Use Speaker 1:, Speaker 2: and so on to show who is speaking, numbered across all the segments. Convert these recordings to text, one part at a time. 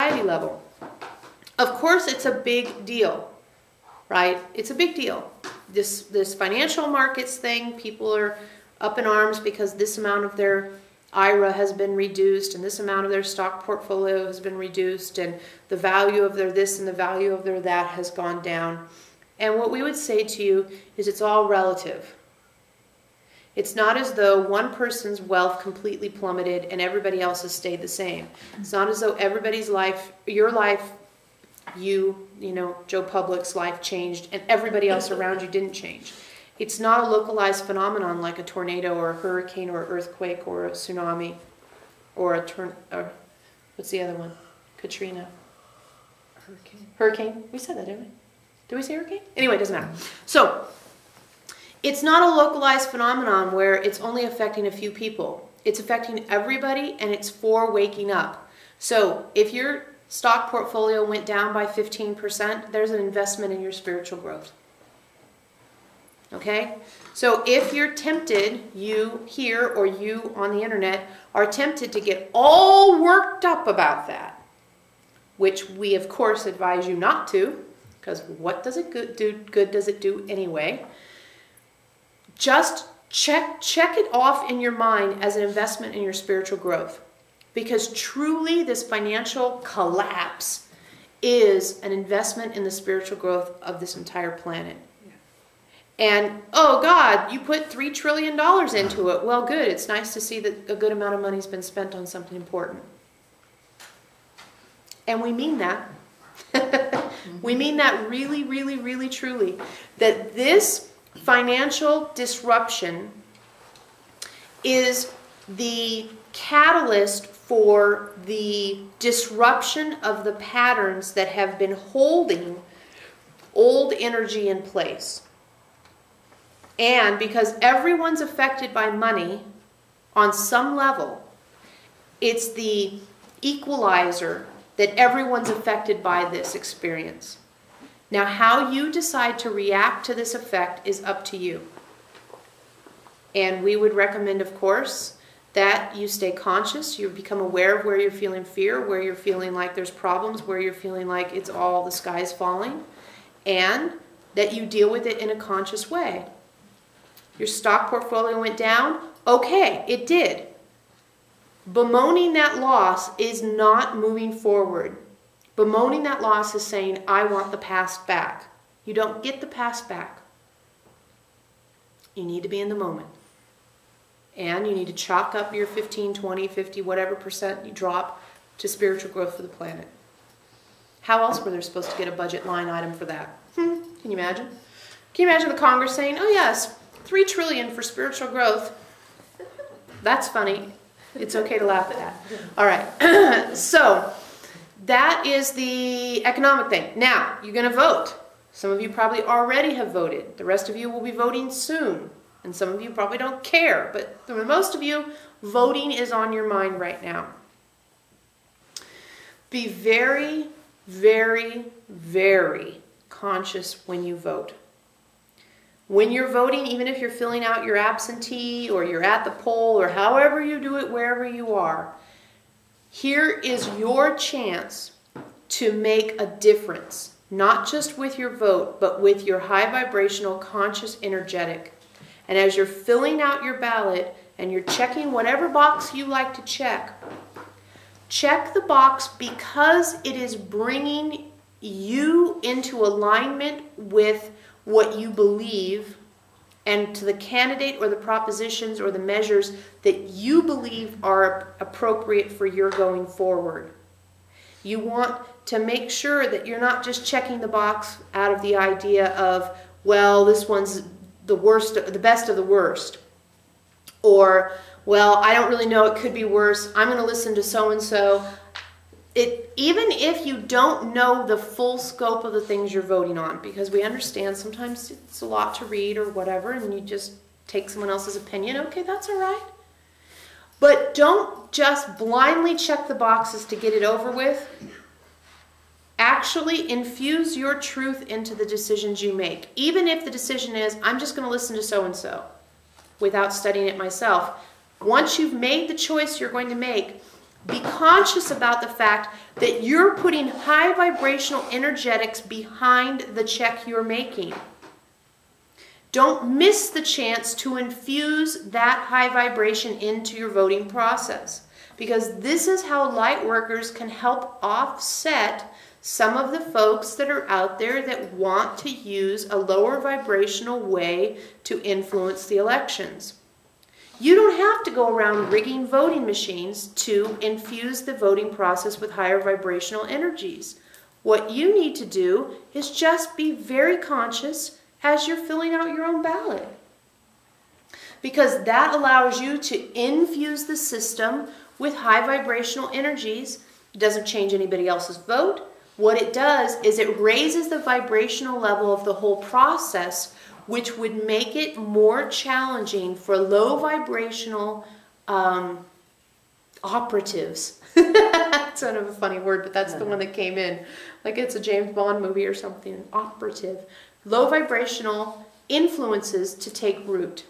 Speaker 1: level. Of course, it's a big deal, right? It's a big deal. This financial markets thing, people are up in arms because this amount of their IRA has been reduced and this amount of their stock portfolio has been reduced and the value of their this and the value of their that has gone down. And what we would say to you is it's all relative. It's not as though one person's wealth completely plummeted and everybody else has stayed the same. It's not as though everybody's life, your life, you know, Joe Public's life changed and everybody else around you didn't change. It's not a localized phenomenon like a tornado or a hurricane or an earthquake or a tsunami or what's the other one? Katrina. Hurricane. We said that, didn't we? Did we say hurricane? Anyway, it doesn't matter. So, it's not a localized phenomenon where it's only affecting a few people. It's affecting everybody and it's for waking up. So, if your stock portfolio went down by 15%, there's an investment in your spiritual growth. Okay? So if you're tempted, you here or you on the internet are tempted to get all worked up about that, which we of course advise you not to, because what does it good does it do anyway? Just check it off in your mind as an investment in your spiritual growth. Because truly this financial collapse is an investment in the spiritual growth of this entire planet. And, oh God, you put $3 trillion into it. Well, good. It's nice to see that a good amount of money's been spent on something important. And we mean that. We mean that really, really, really, truly. That this financial disruption is the catalyst for the disruption of the patterns that have been holding old energy in place. And because everyone's affected by money on some level, it's the equalizer that everyone's affected by this experience. Now, how you decide to react to this effect is up to you. And we would recommend, of course, that you stay conscious, you become aware of where you're feeling fear, where you're feeling like there's problems, where you're feeling like it's all the sky's falling, and that you deal with it in a conscious way. Your stock portfolio went down? Okay, it did. Bemoaning that loss is not moving forward. Bemoaning that loss is saying, I want the past back. You don't get the past back. You need to be in the moment. And you need to chalk up your 15, 20, 50, whatever percent you drop to spiritual growth for the planet. How else were they supposed to get a budget line item for that? Can you imagine? Can you imagine the Congress saying, oh yes, $3 trillion for spiritual growth? That's funny. It's okay to laugh at that. All right. So that is the economic thing. Now, you're going to vote. Some of you probably already have voted. The rest of you will be voting soon. And some of you probably don't care. But for most of you, voting is on your mind right now. Be very, very, very conscious when you vote. When you're voting, even if you're filling out your absentee or you're at the poll or however you do it, wherever you are, here is your chance to make a difference, not just with your vote, but with your high vibrational, conscious, energetic. And as you're filling out your ballot and you're checking whatever box you like to check the box because it is bringing you into alignment with what you believe and to the candidate or the propositions or the measures that you believe are appropriate for your going forward. You want to make sure that you're not just checking the box out of the idea of, well, this one's the worst, the best of the worst. Or, well, I don't really know, it could be worse. I'm going to listen to so-and-so. Even if you don't know the full scope of the things you're voting on, because we understand sometimes it's a lot to read or whatever, and you just take someone else's opinion, okay, that's all right. But don't just blindly check the boxes to get it over with. Actually infuse your truth into the decisions you make. Even if the decision is, I'm just going to listen to so-and-so without studying it myself. Once you've made the choice you're going to make, Be conscious about the fact that you're putting high vibrational energetics behind the check you're making. Don't miss the chance to infuse that high vibration into your voting process, because this is how light workers can help offset some of the folks that are out there that want to use a lower vibrational way to influence the elections. You don't have to go around rigging voting machines to infuse the voting process with higher vibrational energies. What you need to do is just be very conscious as you're filling out your own ballot, because that allows you to infuse the system with high vibrational energies. It doesn't change anybody else's vote. What it does is it raises the vibrational level of the whole process, which would make it more challenging for low vibrational operatives. That's kind of a funny word, but that's the one that came in. Like it's a James Bond movie or something. Operative. Low vibrational influences to take root.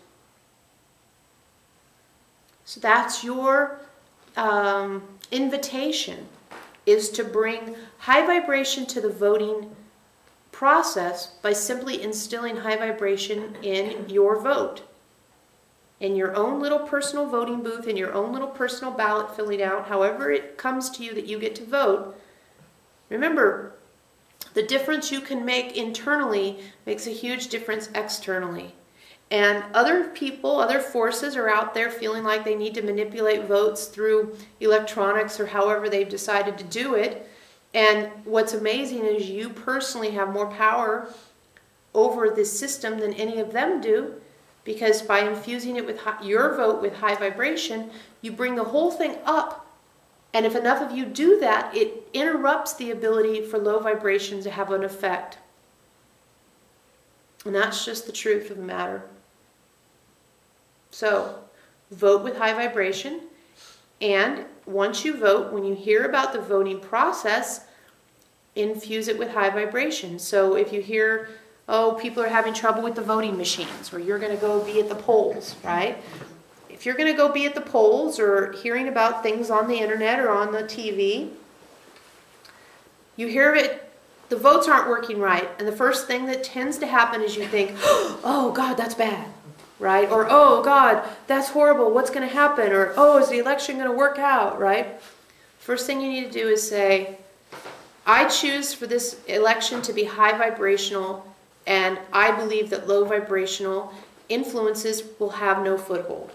Speaker 1: So that's your invitation, is to bring high vibration to the voting process by simply instilling high vibration in your vote. In your own little personal voting booth, in your own little personal ballot filling out, however it comes to you that you get to vote. Remember, the difference you can make internally makes a huge difference externally. And other people, other forces are out there feeling like they need to manipulate votes through electronics or however they've decided to do it. And what's amazing is you personally have more power over this system than any of them do, because by infusing it with your vote with high vibration, you bring the whole thing up. And if enough of you do that, it interrupts the ability for low vibrations to have an effect. And that's just the truth of the matter. So, vote with high vibration. And once you vote, when you hear about the voting process, infuse it with high vibration. So if you hear, oh, people are having trouble with the voting machines, or you're going to go be at the polls, right? If you're going to go be at the polls or hearing about things on the internet or on the TV, you hear it, the votes aren't working right. And the first thing that tends to happen is you think, oh, God, that's bad, right? Or, oh, God, that's horrible. What's going to happen? Or, oh, is the election going to work out, right? First thing you need to do is say, I choose for this election to be high vibrational, and I believe that low vibrational influences will have no foothold.